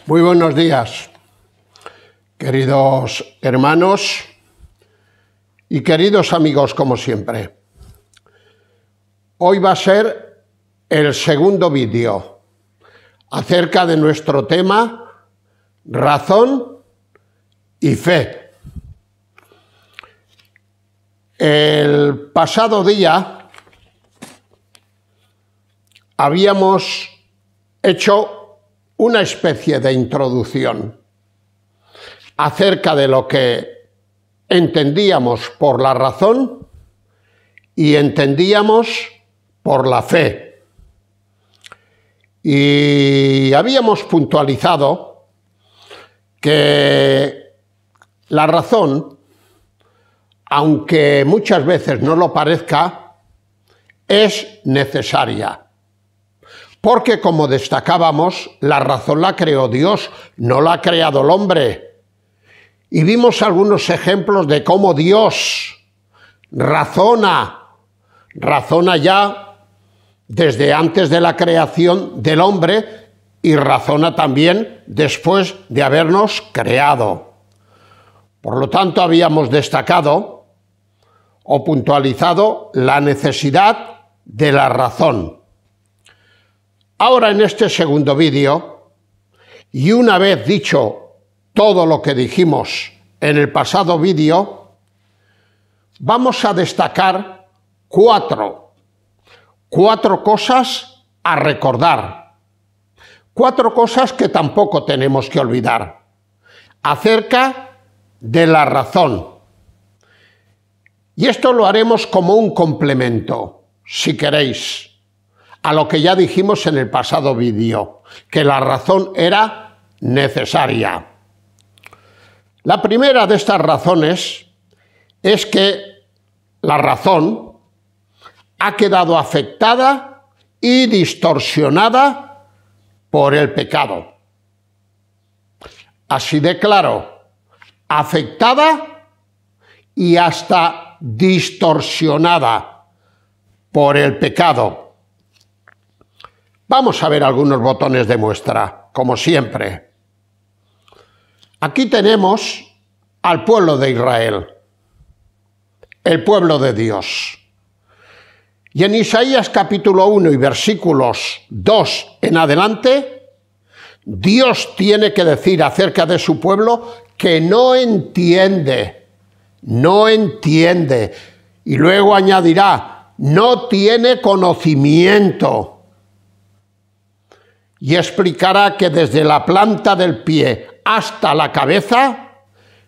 Muy buenos días, queridos hermanos y queridos amigos, como siempre. Hoy va a ser el segundo vídeo acerca de nuestro tema razón y fe. El pasado día habíamos hecho una especie de introducción acerca de lo que entendíamos por la razón y entendíamos por la fe. Y habíamos puntualizado que la razón, aunque muchas veces no lo parezca, es necesaria. Porque, como destacábamos, la razón la creó Dios, no la ha creado el hombre. Y vimos algunos ejemplos de cómo Dios razona ya desde antes de la creación del hombre y razona también después de habernos creado. Por lo tanto, habíamos destacado o puntualizado la necesidad de la razón. Ahora, en este segundo vídeo, y una vez dicho todo lo que dijimos en el pasado vídeo, vamos a destacar cuatro cosas a recordar, cuatro cosas que tampoco tenemos que olvidar acerca de la razón. Y esto lo haremos como un complemento, si queréis, a lo que ya dijimos en el pasado vídeo, que la razón era necesaria. La primera de estas razones es que la razón ha quedado afectada y distorsionada por el pecado. Así de claro, afectada y hasta distorsionada por el pecado. Vamos a ver algunos botones de muestra, como siempre. Aquí tenemos al pueblo de Israel, el pueblo de Dios. Y en Isaías capítulo 1 y versículos 2 en adelante, Dios tiene que decir acerca de su pueblo que no entiende. Y luego añadirá, no tiene conocimiento. Y explicará que desde la planta del pie hasta la cabeza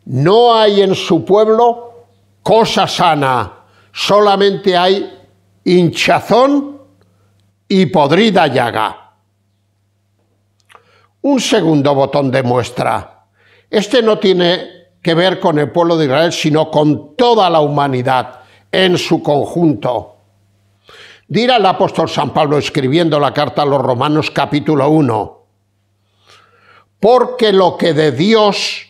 no hay en su pueblo cosa sana, solamente hay hinchazón y podrida llaga. Un segundo botón de muestra. Este no tiene que ver con el pueblo de Israel, sino con toda la humanidad en su conjunto. Dirá el apóstol San Pablo escribiendo la carta a los Romanos capítulo 1, porque lo que de Dios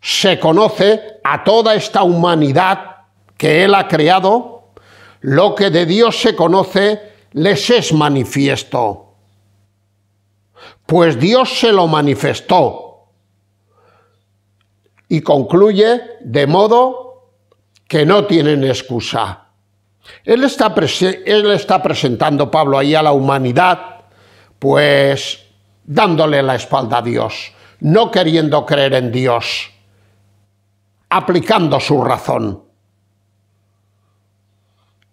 se conoce a toda esta humanidad que Él ha creado, lo que de Dios se conoce les es manifiesto, pues Dios se lo manifestó. Y concluye de modo que no tienen excusa. Él está presentando, Pablo, ahí a la humanidad, pues dándole la espalda a Dios, no queriendo creer en Dios, aplicando su razón.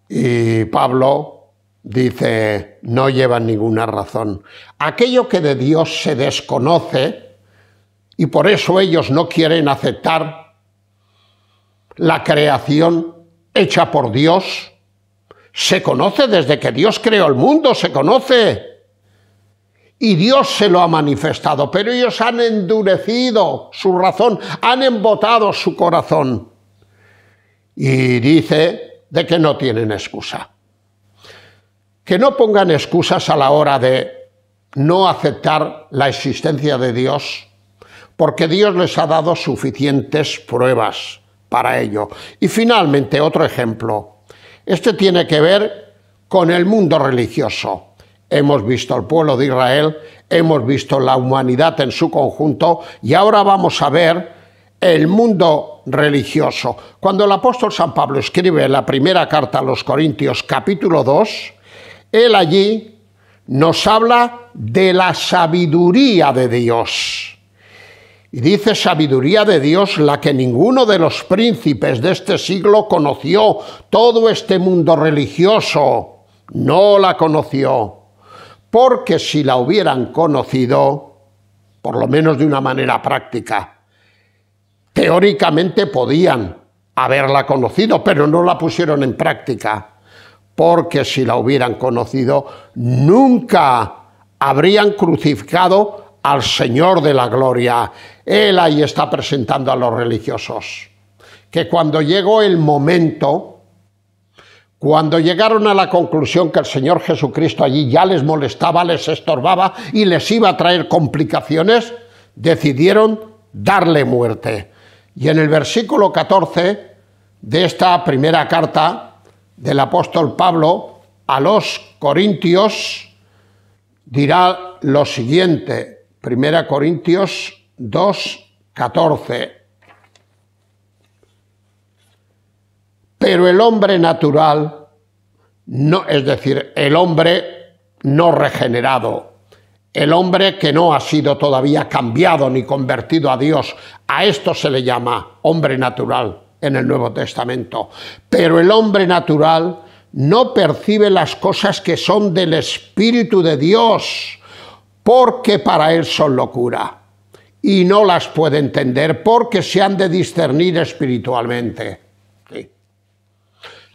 Y Pablo dice, no llevan ninguna razón. Aquello que de Dios se desconoce, y por eso ellos no quieren aceptar la creación hecha por Dios, se conoce desde que Dios creó el mundo, se conoce. Y Dios se lo ha manifestado, pero ellos han endurecido su razón, han embotado su corazón. Y dice de que no tienen excusa. Que no pongan excusas a la hora de no aceptar la existencia de Dios, porque Dios les ha dado suficientes pruebas para ello. Y finalmente, otro ejemplo. Este tiene que ver con el mundo religioso. hemos visto el pueblo de Israel, hemos visto la humanidad en su conjunto y ahora vamos a ver el mundo religioso. Cuando el apóstol San Pablo escribe la primera carta a los Corintios, capítulo 2, él allí nos habla de la sabiduría de Dios. Y dice sabiduría de Dios la que ninguno de los príncipes de este siglo conoció. Todo este mundo religioso no la conoció. Porque si la hubieran conocido, por lo menos de una manera práctica, teóricamente podían haberla conocido, pero no la pusieron en práctica. Porque si la hubieran conocido, nunca habrían crucificado al Señor de la gloria. Él ahí está presentando a los religiosos que cuando llegó el momento, cuando llegaron a la conclusión que el Señor Jesucristo allí ya les molestaba, les estorbaba y les iba a traer complicaciones, decidieron darle muerte. Y en el versículo 14 de esta primera carta del apóstol Pablo a los Corintios dirá lo siguiente. 1 Corintios 2, 14. Pero el hombre natural, no, es decir, el hombre no regenerado, el hombre que no ha sido todavía cambiado ni convertido a Dios, a esto se le llama hombre natural en el Nuevo Testamento. Pero el hombre natural no percibe las cosas que son del Espíritu de Dios, porque para él son locura, y no las puede entender porque se han de discernir espiritualmente. Sí.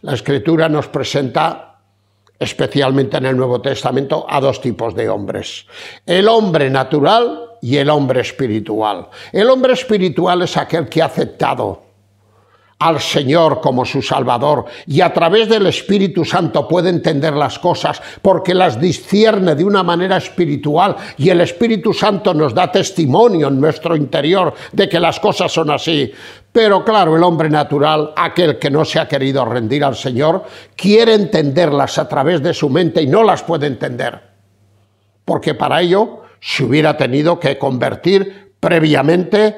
La Escritura nos presenta, especialmente en el Nuevo Testamento, a dos tipos de hombres: el hombre natural y el hombre espiritual. El hombre espiritual es aquel que ha aceptado al Señor como su Salvador y a través del Espíritu Santo puede entender las cosas porque las discierne de una manera espiritual y el Espíritu Santo nos da testimonio en nuestro interior de que las cosas son así. Pero claro, el hombre natural, aquel que no se ha querido rendir al Señor, quiere entenderlas a través de su mente y no las puede entender, porque para ello se hubiera tenido que convertir previamente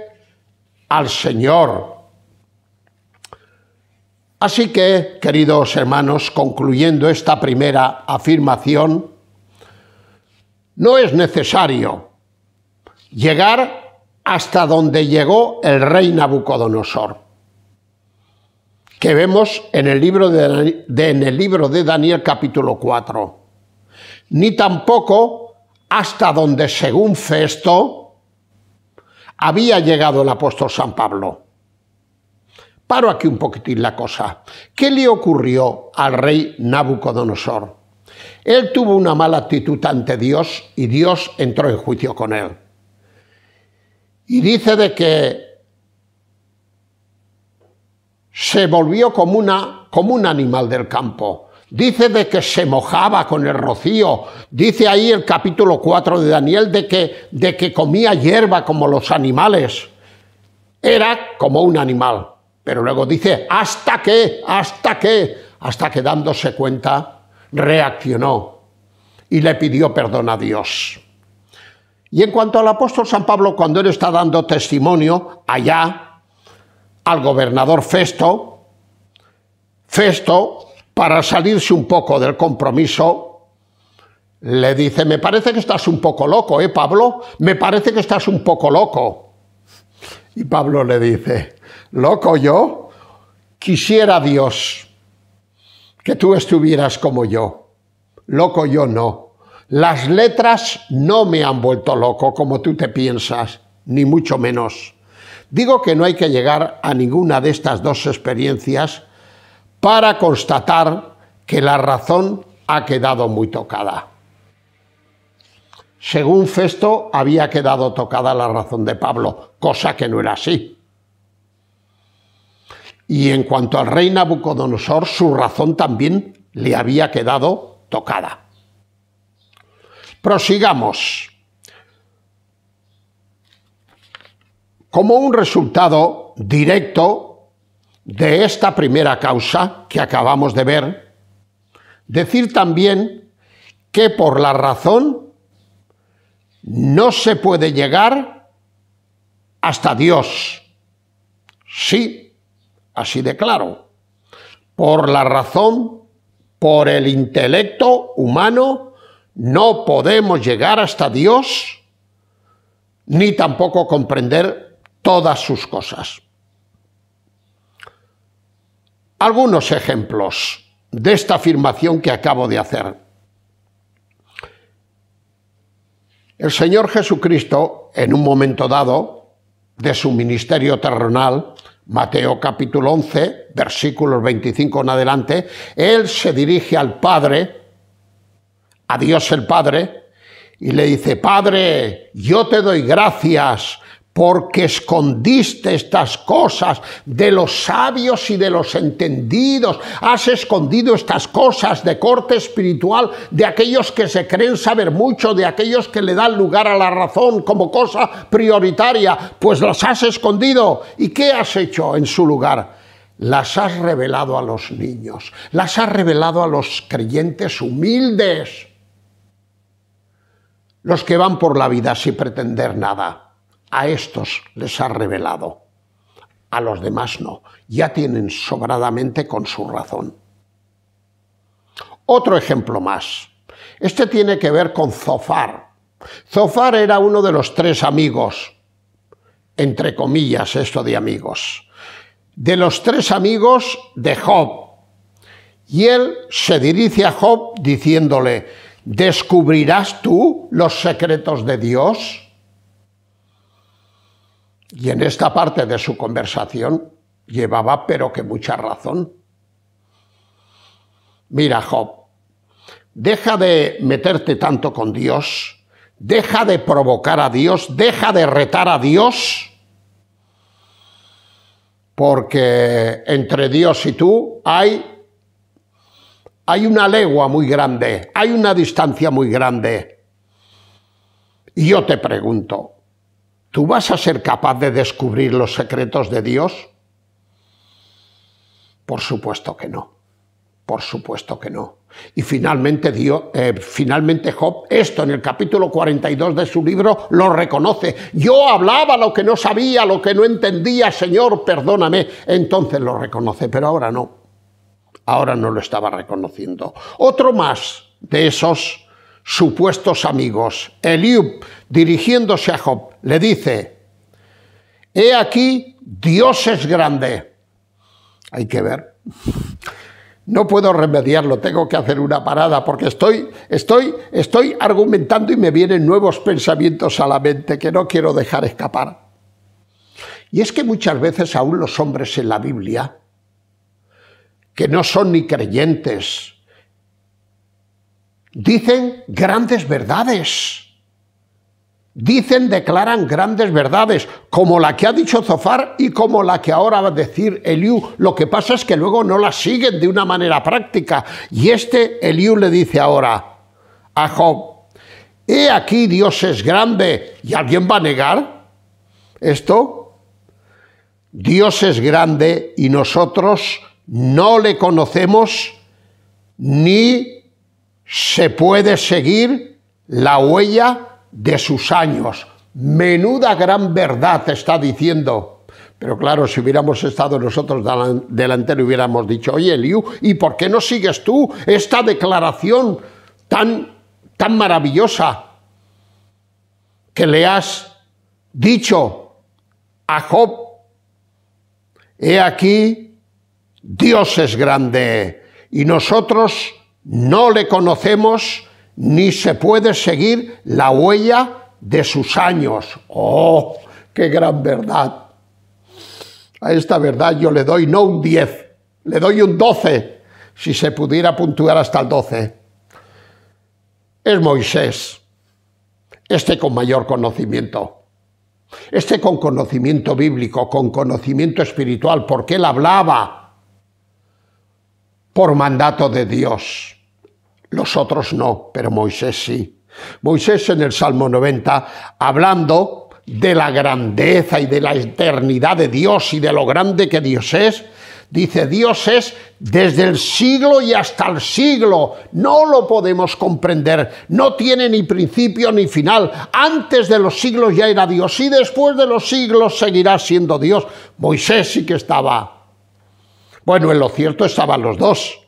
al Señor. Así que, queridos hermanos, concluyendo esta primera afirmación, no es necesario llegar hasta donde llegó el rey Nabucodonosor, que vemos en el libro de Daniel capítulo 4, ni tampoco hasta donde, según Festo, había llegado el apóstol San Pablo. Paro aquí un poquitín la cosa. ¿Qué le ocurrió al rey Nabucodonosor? Él tuvo una mala actitud ante Dios y Dios entró en juicio con él. Y dice de que se volvió como un animal del campo. Dice de que se mojaba con el rocío. Dice ahí el capítulo 4 de Daniel de que comía hierba como los animales. Era como un animal. Pero luego dice, hasta que dándose cuenta, reaccionó y le pidió perdón a Dios. Y en cuanto al apóstol San Pablo, cuando él está dando testimonio allá al gobernador Festo, para salirse un poco del compromiso, le dice, me parece que estás un poco loco, Pablo? Me parece que estás un poco loco. Y Pablo le dice, ¿loco yo? Quisiera Dios que tú estuvieras como yo. Loco yo no. Las letras no me han vuelto loco como tú te piensas, ni mucho menos. Digo que no hay que llegar a ninguna de estas dos experiencias para constatar que la razón ha quedado muy tocada. Según Festo, había quedado tocada la razón de Pablo, cosa que no era así. Y en cuanto al rey Nabucodonosor, su razón también le había quedado tocada. Prosigamos. Como un resultado directo de esta primera causa que acabamos de ver, decir también que por la razón no se puede llegar hasta Dios. Sí, así de claro. Por la razón, por el intelecto humano, no podemos llegar hasta Dios, ni tampoco comprender todas sus cosas. Algunos ejemplos de esta afirmación que acabo de hacer. El Señor Jesucristo, en un momento dado de su ministerio terrenal, Mateo capítulo 11, versículos 25 en adelante, Él se dirige al Padre, a Dios el Padre, y le dice: Padre, yo te doy gracias porque escondiste estas cosas de los sabios y de los entendidos. Has escondido estas cosas de corte espiritual de aquellos que se creen saber mucho, de aquellos que le dan lugar a la razón como cosa prioritaria, pues las has escondido. ¿Y qué has hecho en su lugar? Las has revelado a los niños, las has revelado a los creyentes humildes, los que van por la vida sin pretender nada. A estos les ha revelado, a los demás no. Ya tienen sobradamente con su razón. Otro ejemplo más. Este tiene que ver con Zofar. Zofar era uno de los 3 amigos, entre comillas esto de amigos, de los 3 amigos de Job. Y él se dirige a Job diciéndole: ¿descubrirás tú los secretos de Dios? Y en esta parte de su conversación llevaba pero que mucha razón. Mira, Job, deja de meterte tanto con Dios, deja de provocar a Dios, deja de retar a Dios, porque entre Dios y tú hay una legua muy grande, hay una distancia muy grande. Y yo te pregunto, ¿tú vas a ser capaz de descubrir los secretos de Dios? Por supuesto que no. Por supuesto que no. Y finalmente Job, esto en el capítulo 42 de su libro, lo reconoce. Yo hablaba lo que no sabía, lo que no entendía, Señor, perdóname. Entonces lo reconoce, pero ahora no. Ahora no lo estaba reconociendo. Otro más de esos supuestos amigos, Eliú, dirigiéndose a Job, le dice: he aquí, Dios es grande. Hay que ver. No puedo remediarlo, tengo que hacer una parada porque estoy argumentando y me vienen nuevos pensamientos a la mente que no quiero dejar escapar. Y es que muchas veces aún los hombres en la Biblia, que no son ni creyentes, dicen grandes verdades. Declaran grandes verdades, como la que ha dicho Zofar y como la que ahora va a decir Eliú. Lo que pasa es que luego no la siguen de una manera práctica. Y Eliú le dice ahora a Job: he aquí, Dios es grande. ¿Y alguien va a negar esto? Dios es grande y nosotros no le conocemos, ni se puede seguir la huella de sus años. Menuda gran verdad está diciendo. Pero claro, si hubiéramos estado nosotros delante, hubiéramos dicho: oye, Eliú, ¿y por qué no sigues tú esta declaración tan maravillosa que le has dicho a Job? He aquí, Dios es grande y nosotros no le conocemos, ni se puede seguir la huella de sus años. ¡Oh, qué gran verdad! A esta verdad yo le doy no un 10, le doy un 12, si se pudiera puntuar hasta el 12. Es Moisés, con mayor conocimiento, con conocimiento bíblico, con conocimiento espiritual, porque él hablaba por mandato de Dios. Los otros no, pero Moisés sí. Moisés en el Salmo 90, hablando de la grandeza y de la eternidad de Dios y de lo grande que Dios es, Dice, Dios es desde el siglo y hasta el siglo. No lo podemos comprender. No tiene ni principio ni final. Antes de los siglos ya era Dios y después de los siglos seguirá siendo Dios. Moisés sí que estaba. Bueno, en lo cierto estaban los dos.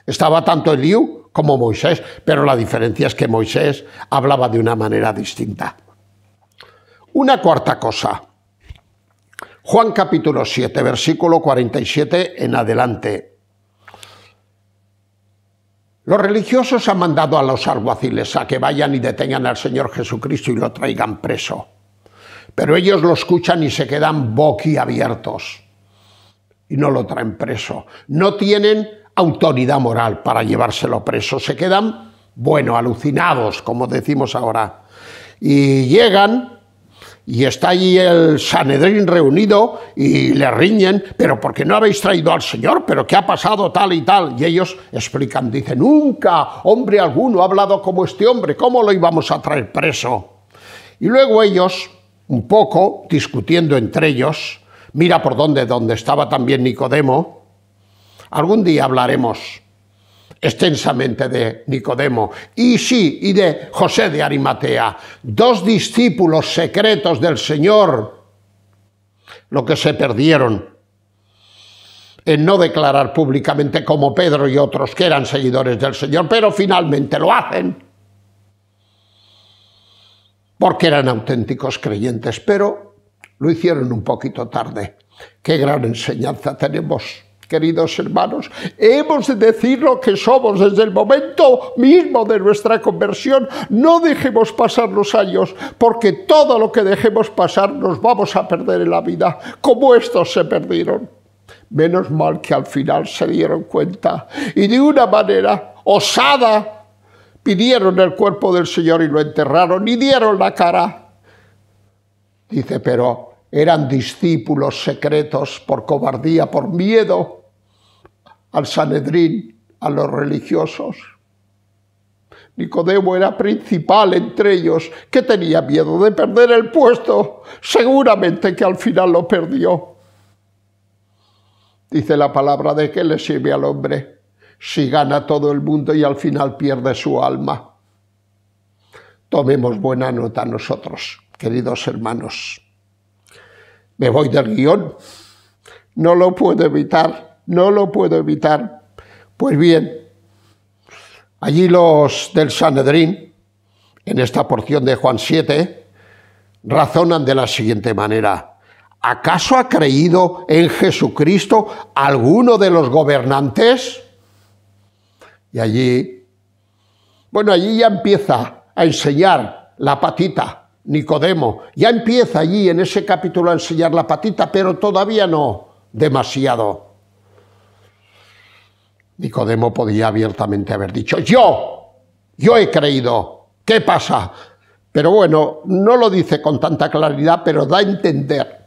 Estaba tanto Eliú como Moisés, pero la diferencia es que Moisés hablaba de una manera distinta. Una cuarta cosa. Juan capítulo 7, versículo 47 en adelante. Los religiosos han mandado a los alguaciles a que vayan y detengan al Señor Jesucristo y lo traigan preso. Pero ellos lo escuchan y se quedan boquiabiertos y no lo traen preso. No tienen autoridad moral para llevárselo preso. Se quedan, bueno, alucinados, como decimos ahora. Y llegan... Y está allí el Sanedrín reunido y le riñen, pero ¿por qué no habéis traído al Señor? ¿Pero qué ha pasado tal y tal? Y ellos explican, dicen, nunca hombre alguno ha hablado como este hombre, ¿cómo lo íbamos a traer preso? Y luego ellos, un poco discutiendo entre ellos, mira por donde estaba también Nicodemo, algún día hablaremos extensamente de Nicodemo, y sí, y de José de Arimatea, dos discípulos secretos del Señor, lo que se perdieron en no declarar públicamente como Pedro y otros que eran seguidores del Señor, pero finalmente lo hacen, porque eran auténticos creyentes, pero lo hicieron un poquito tarde. Qué gran enseñanza tenemos, queridos hermanos. Hemos de decir lo que somos desde el momento mismo de nuestra conversión. No dejemos pasar los años, porque todo lo que dejemos pasar nos vamos a perder en la vida, como estos se perdieron. Menos mal que al final se dieron cuenta y de una manera osada pidieron el cuerpo del Señor y lo enterraron y dieron la cara. Dice, pero eran discípulos secretos por cobardía, por miedo al Sanedrín, a los religiosos. Nicodemo era principal entre ellos, que tenía miedo de perder el puesto. Seguramente que al final lo perdió. Dice la palabra, de qué le sirve al hombre si gana todo el mundo y al final pierde su alma. Tomemos buena nota nosotros, queridos hermanos. Me voy del guión, no lo puedo evitar. No lo puedo evitar. Pues bien, allí los del Sanedrín, en esta porción de Juan 7, razonan de la siguiente manera. ¿Acaso ha creído en Jesucristo alguno de los gobernantes? Y allí, bueno, allí ya empieza a enseñar la patita, Nicodemo. Ya empieza allí en ese capítulo a enseñar la patita, pero todavía no demasiado. Nicodemo podía abiertamente haber dicho, yo he creído, ¿qué pasa? Pero bueno, no lo dice con tanta claridad, pero da a entender.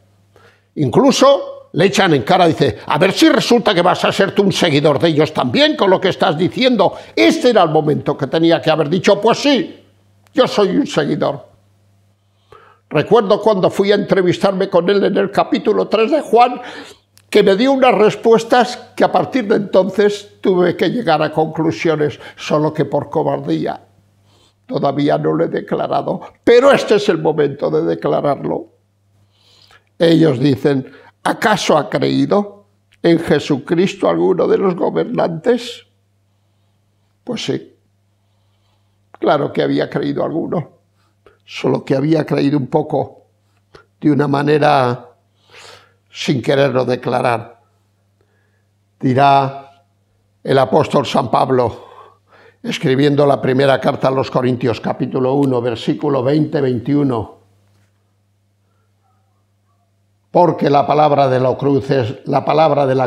Incluso le echan en cara, dice, a ver si resulta que vas a ser tú un seguidor de ellos también con lo que estás diciendo. Este era el momento que tenía que haber dicho, pues sí, yo soy un seguidor. Recuerdo cuando fui a entrevistarme con él en el capítulo 3 de Juan, que me dio unas respuestas que a partir de entonces tuve que llegar a conclusiones, solo que por cobardía. Todavía no lo he declarado, pero este es el momento de declararlo. Ellos dicen, ¿acaso ha creído en Jesucristo alguno de los gobernantes? Pues sí, claro que había creído alguno, solo que había creído un poco, de una manera sin quererlo declarar. Dirá el apóstol San Pablo, escribiendo la primera carta a los Corintios, capítulo 1, versículo 20-21, porque la palabra de la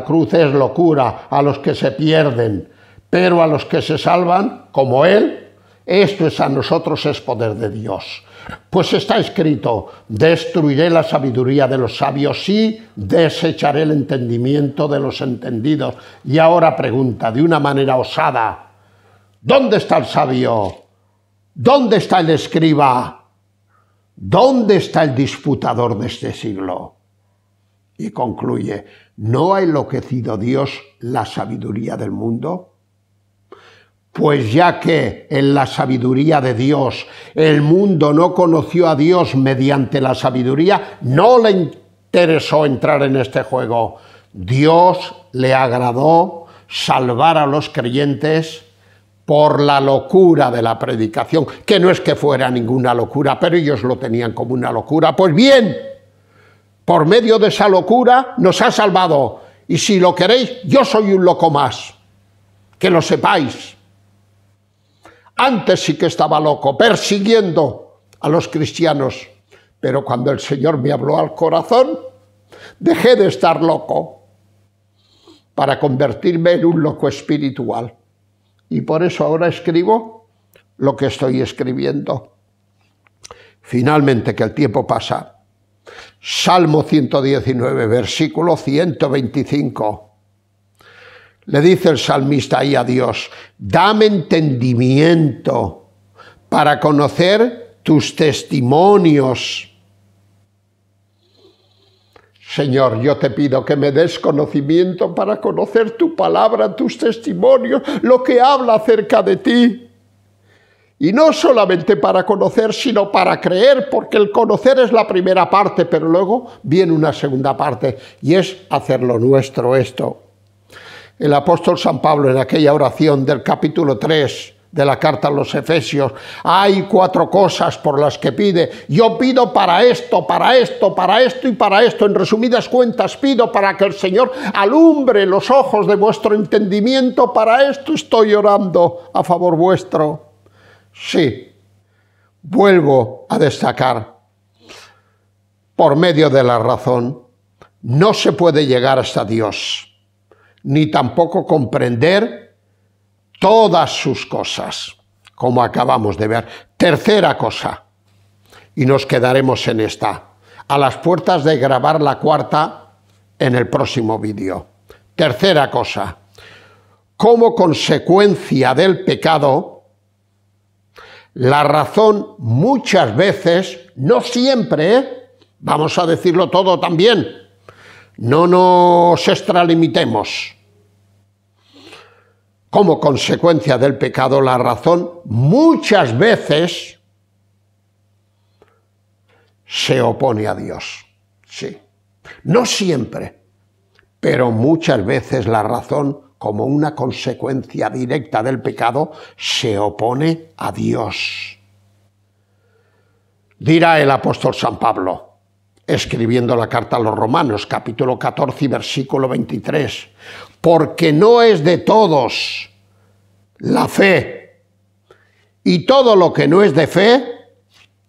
cruz es locura a los que se pierden, pero a los que se salvan, como él, esto es a nosotros es poder de Dios. Pues está escrito, destruiré la sabiduría de los sabios y desecharé el entendimiento de los entendidos. Y ahora pregunta de una manera osada, ¿dónde está el sabio? ¿Dónde está el escriba? ¿Dónde está el disputador de este siglo? Y concluye, ¿no ha enloquecido Dios la sabiduría del mundo? Pues ya que en la sabiduría de Dios el mundo no conoció a Dios mediante la sabiduría, no le interesó entrar en este juego. Dios le agradó salvar a los creyentes por la locura de la predicación, que no es que fuera ninguna locura, pero ellos lo tenían como una locura. Pues bien, por medio de esa locura nos ha salvado. Y si lo queréis, yo soy un loco más, que lo sepáis. Antes sí que estaba loco, persiguiendo a los cristianos, pero cuando el Señor me habló al corazón, dejé de estar loco para convertirme en un loco espiritual. Y por eso ahora escribo lo que estoy escribiendo. Finalmente, que el tiempo pasa. Salmo 119, versículo 125. Le dice el salmista ahí a Dios, dame entendimiento para conocer tus testimonios. Señor, yo te pido que me des conocimiento para conocer tu palabra, tus testimonios, lo que habla acerca de ti. Y no solamente para conocer, sino para creer, porque el conocer es la primera parte, pero luego viene una segunda parte, y es hacerlo nuestro esto. El apóstol San Pablo, en aquella oración del capítulo 3 de la carta a los Efesios, hay 4 cosas por las que pide. Yo pido para esto, para esto, para esto y para esto. En resumidas cuentas, pido para que el Señor alumbre los ojos de vuestro entendimiento. Para esto estoy orando a favor vuestro. Sí, vuelvo a destacar, por medio de la razón, no se puede llegar hasta Dios, ni tampoco comprender todas sus cosas, como acabamos de ver. Tercera cosa, y nos quedaremos en esta, a las puertas de grabar la cuarta en el próximo vídeo. Tercera cosa, como consecuencia del pecado, la razón muchas veces, no siempre, vamos a decirlo todo también, no nos extralimitemos. Como consecuencia del pecado, la razón muchas veces se opone a Dios. Sí, no siempre, pero muchas veces la razón, como una consecuencia directa del pecado, se opone a Dios. Dirá el apóstol San Pablo, escribiendo la carta a los Romanos, capítulo 14 y versículo 23, porque no es de todos la fe, y todo lo que no es de fe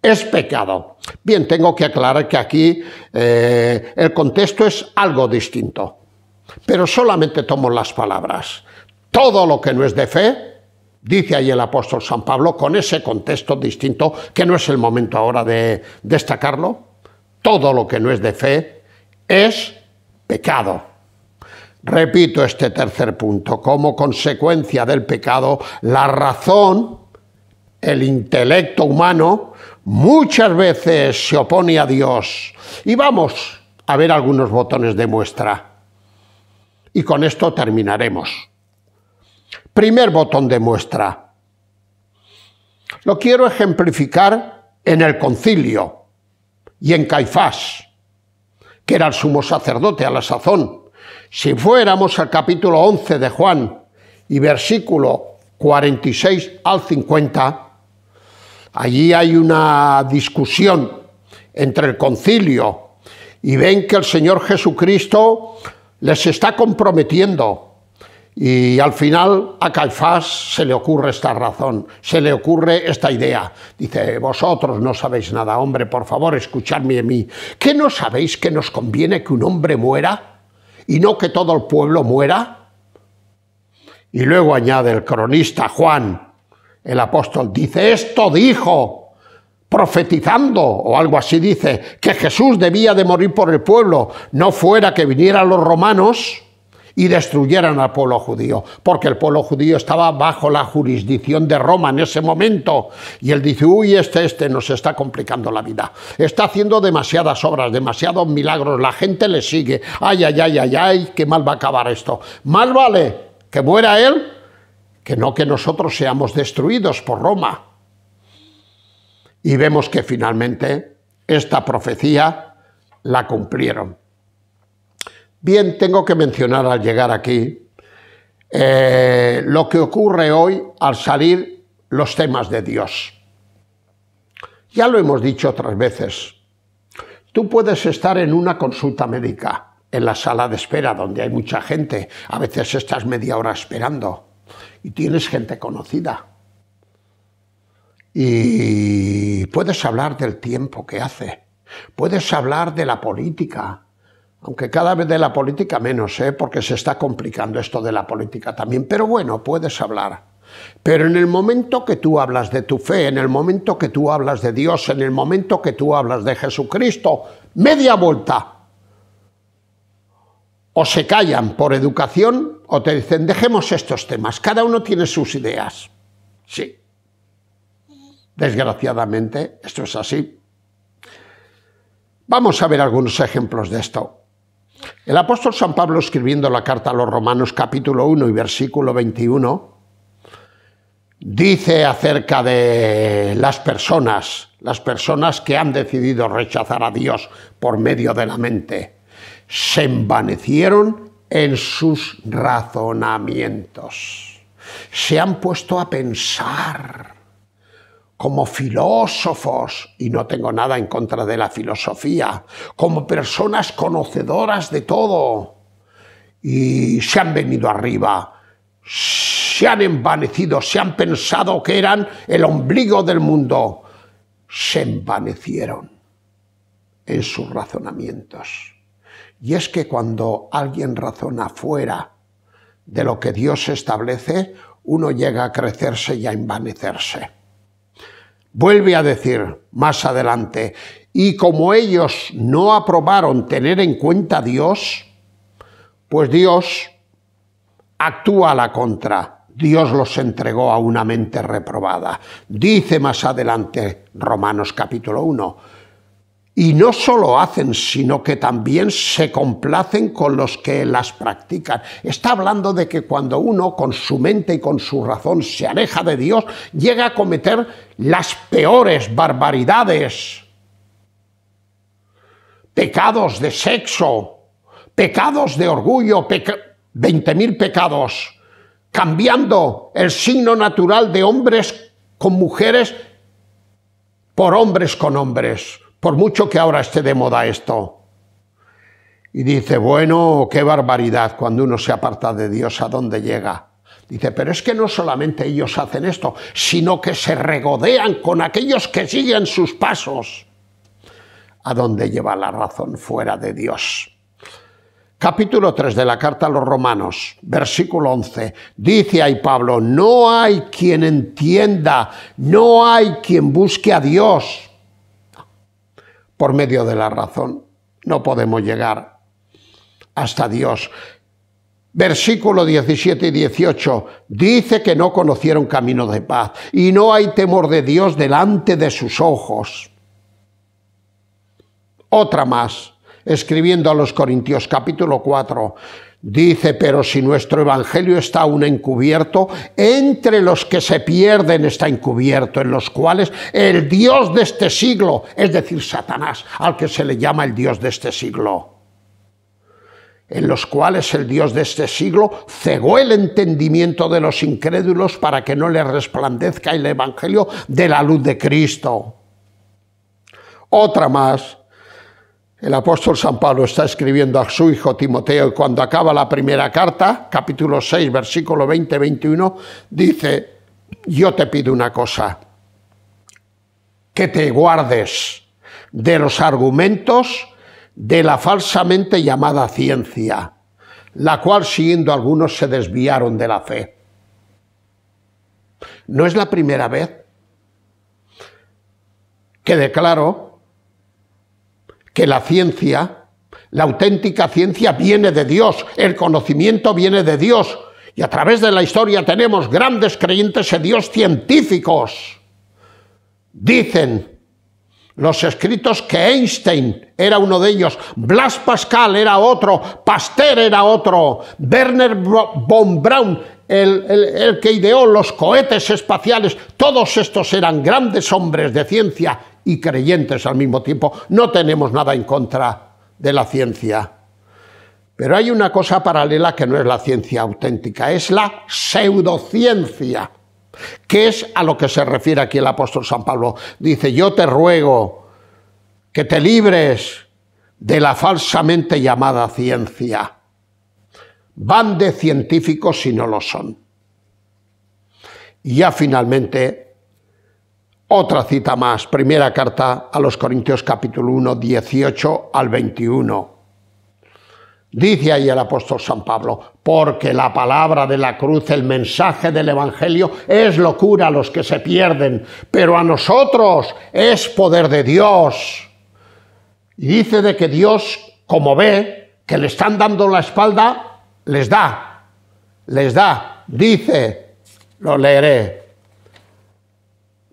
es pecado. Bien, tengo que aclarar que aquí el contexto es algo distinto, pero solamente tomo las palabras. Todo lo que no es de fe, dice ahí el apóstol San Pablo, con ese contexto distinto, que no es el momento ahora de destacarlo, todo lo que no es de fe es pecado. Repito este tercer punto, como consecuencia del pecado, la razón, el intelecto humano, muchas veces se opone a Dios. Y vamos a ver algunos botones de muestra. Y con esto terminaremos. Primer botón de muestra. Lo quiero ejemplificar en el concilio y en Caifás, que era el sumo sacerdote a la sazón. Si fuéramos al capítulo 11 de Juan y versículo 46 al 50, allí hay una discusión entre el concilio y ven que el Señor Jesucristo les está comprometiendo. Y al final a Caifás se le ocurre esta razón, se le ocurre esta idea. Dice, vosotros no sabéis nada, hombre, por favor, escuchadme a mí. ¿Qué no sabéis que nos conviene que un hombre muera y no que todo el pueblo muera? Y luego añade el cronista Juan, el apóstol, dice, esto dijo, profetizando, o algo así dice, que Jesús debía de morir por el pueblo, no fuera que vinieran los romanos y destruyeran al pueblo judío, porque el pueblo judío estaba bajo la jurisdicción de Roma en ese momento, y él dice, uy, este nos está complicando la vida, está haciendo demasiadas obras, demasiados milagros, la gente le sigue, ay, ay, ay, ay, ay, qué mal va a acabar esto, más vale que muera él, que no que nosotros seamos destruidos por Roma. Y vemos que finalmente esta profecía la cumplieron. Bien, tengo que mencionar al llegar aquí lo que ocurre hoy al salir los temas de Dios. Ya lo hemos dicho otras veces. Tú puedes estar en una consulta médica, en la sala de espera, donde hay mucha gente. A veces estás media hora esperando y tienes gente conocida. Y puedes hablar del tiempo que hace. Puedes hablar de la política. Aunque cada vez de la política menos, porque se está complicando esto de la política también. Pero bueno, puedes hablar. Pero en el momento que tú hablas de tu fe, en el momento que tú hablas de Dios, en el momento que tú hablas de Jesucristo, media vuelta. O se callan por educación o te dicen, dejemos estos temas. Cada uno tiene sus ideas. Sí. Desgraciadamente, esto es así. Vamos a ver algunos ejemplos de esto. El apóstol San Pablo, escribiendo la carta a los Romanos capítulo 1 y versículo 21, dice acerca de las personas que han decidido rechazar a Dios por medio de la mente, se envanecieron en sus razonamientos, se han puesto a pensar como filósofos, y no tengo nada en contra de la filosofía, como personas conocedoras de todo, y se han venido arriba, se han envanecido, se han pensado que eran el ombligo del mundo, se envanecieron en sus razonamientos. Y es que cuando alguien razona fuera de lo que Dios establece, uno llega a crecerse y a envanecerse. Vuelve a decir más adelante, y como ellos no aprobaron tener en cuenta a Dios, pues Dios actúa a la contra. Dios los entregó a una mente reprobada. Dice más adelante Romanos capítulo 1, y no solo hacen, sino que también se complacen con los que las practican. Está hablando de que cuando uno con su mente y con su razón se aleja de Dios, llega a cometer las peores barbaridades. Pecados de sexo, pecados de orgullo, 20.000 pecados, cambiando el signo natural de hombres con mujeres por hombres con hombres. Por mucho que ahora esté de moda esto. Y dice, bueno, qué barbaridad cuando uno se aparta de Dios, ¿a dónde llega? Dice, pero es que no solamente ellos hacen esto, sino que se regodean con aquellos que siguen sus pasos. ¿A dónde lleva la razón? Fuera de Dios. Capítulo 3 de la carta a los Romanos, versículo 11, dice ahí Pablo, no hay quien entienda, no hay quien busque a Dios. Por medio de la razón no podemos llegar hasta Dios. Versículo 17 y 18 dice que no conocieron camino de paz y no hay temor de Dios delante de sus ojos. Otra más, escribiendo a los Corintios capítulo 4, dice, pero si nuestro evangelio está aún encubierto, entre los que se pierden está encubierto, en los cuales el Dios de este siglo, es decir, Satanás, al que se le llama el Dios de este siglo, en los cuales el Dios de este siglo cegó el entendimiento de los incrédulos para que no les resplandezca el evangelio de la luz de Cristo. Otra más. El apóstol San Pablo está escribiendo a su hijo Timoteo y cuando acaba la primera carta, capítulo 6, versículo 20-21, dice, yo te pido una cosa, que te guardes de los argumentos de la falsamente llamada ciencia, la cual siguiendo algunos se desviaron de la fe. No es la primera vez que declaro que la ciencia La auténtica ciencia viene de Dios, el conocimiento viene de Dios. Y a través de la historia tenemos grandes creyentes en Dios científicos. Dicen los escritos que Einstein era uno de ellos, Blaise Pascal era otro, Pasteur era otro, Werner von Braun, el que ideó los cohetes espaciales. Todos estos eran grandes hombres de ciencia y creyentes al mismo tiempo. No tenemos nada en contra de la ciencia. Pero hay una cosa paralela que no es la ciencia auténtica, es la pseudociencia, que es a lo que se refiere aquí el apóstol San Pablo. Dice, yo te ruego que te libres de la falsamente llamada ciencia. Van de científicos si no lo son. Y ya finalmente, otra cita más, primera carta a los Corintios capítulo 1, 18 al 21. Dice ahí el apóstol San Pablo, porque la palabra de la cruz, el mensaje del evangelio, es locura a los que se pierden, pero a nosotros es poder de Dios. Y dice de que Dios, como ve que le están dando la espalda, les da, dice, lo leeré.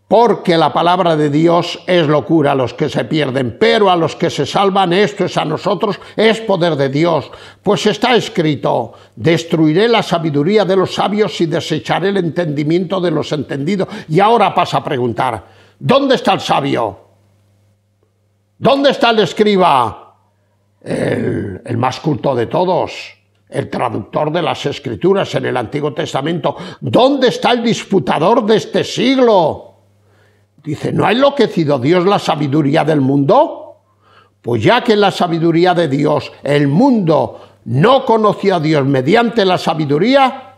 Porque la palabra de Dios es locura a los que se pierden, pero a los que se salvan, esto es a nosotros, es poder de Dios. Pues está escrito, destruiré la sabiduría de los sabios y desecharé el entendimiento de los entendidos. Y ahora pasa a preguntar, ¿dónde está el sabio? ¿Dónde está el escriba? El más culto de todos, el traductor de las Escrituras en el Antiguo Testamento. ¿Dónde está el disputador de este siglo? Dice, ¿no ha enloquecido Dios la sabiduría del mundo? Pues ya que en la sabiduría de Dios el mundo no conoció a Dios mediante la sabiduría,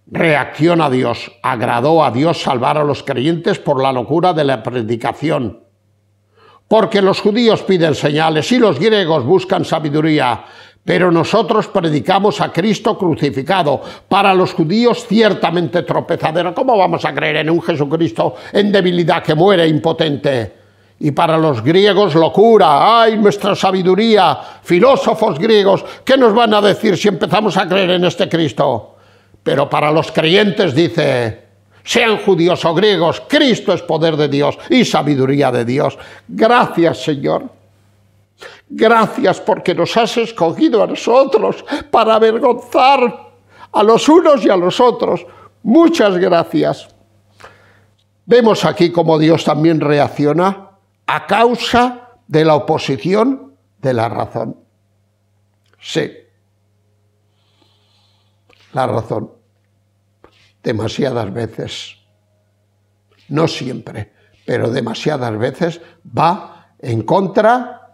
reacciona a Dios, agradó a Dios salvar a los creyentes por la locura de la predicación. Porque los judíos piden señales y los griegos buscan sabiduría, pero nosotros predicamos a Cristo crucificado, para los judíos ciertamente tropezadero. ¿Cómo vamos a creer en un Jesucristo en debilidad que muere impotente? Y para los griegos locura. ¡Ay, nuestra sabiduría! Filósofos griegos, ¿qué nos van a decir si empezamos a creer en este Cristo? Pero para los creyentes dice, sean judíos o griegos, Cristo es poder de Dios y sabiduría de Dios. Gracias, Señor. Gracias porque nos has escogido a nosotros para avergonzar a los unos y a los otros. Muchas gracias. Vemos aquí cómo Dios también reacciona a causa de la oposición de la razón. Sí, la razón. Demasiadas veces, no siempre, pero demasiadas veces va en contra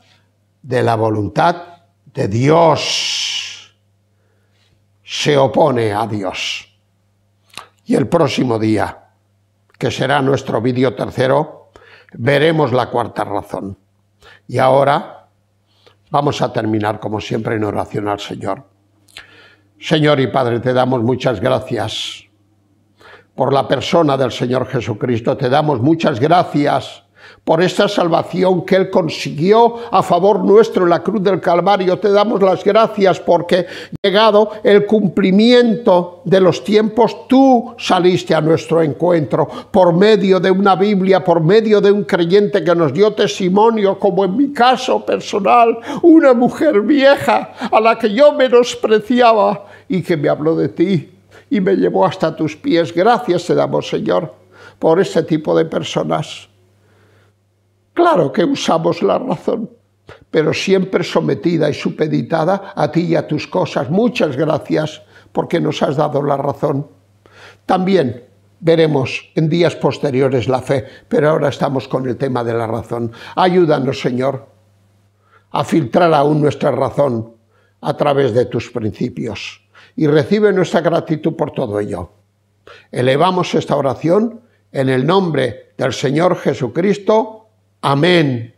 de la voluntad de Dios, se opone a Dios. Y el próximo día, que será nuestro vídeo tercero, veremos la cuarta razón. Y ahora vamos a terminar como siempre en oración al Señor. Señor y Padre, te damos muchas gracias por la persona del Señor Jesucristo, te damos muchas gracias por esta salvación que Él consiguió a favor nuestro en la cruz del Calvario. Te damos las gracias porque, llegado el cumplimiento de los tiempos, tú saliste a nuestro encuentro por medio de una Biblia, por medio de un creyente que nos dio testimonio, como en mi caso personal, una mujer vieja a la que yo menospreciaba y que me habló de ti y me llevó hasta tus pies. Gracias te damos, Señor, por este tipo de personas. Claro que usamos la razón, pero siempre sometida y supeditada a ti y a tus cosas. Muchas gracias porque nos has dado la razón. También veremos en días posteriores la fe, pero ahora estamos con el tema de la razón. Ayúdanos, Señor, a filtrar aún nuestra razón a través de tus principios. Y recibe nuestra gratitud por todo ello. Elevamos esta oración en el nombre del Señor Jesucristo. Amén.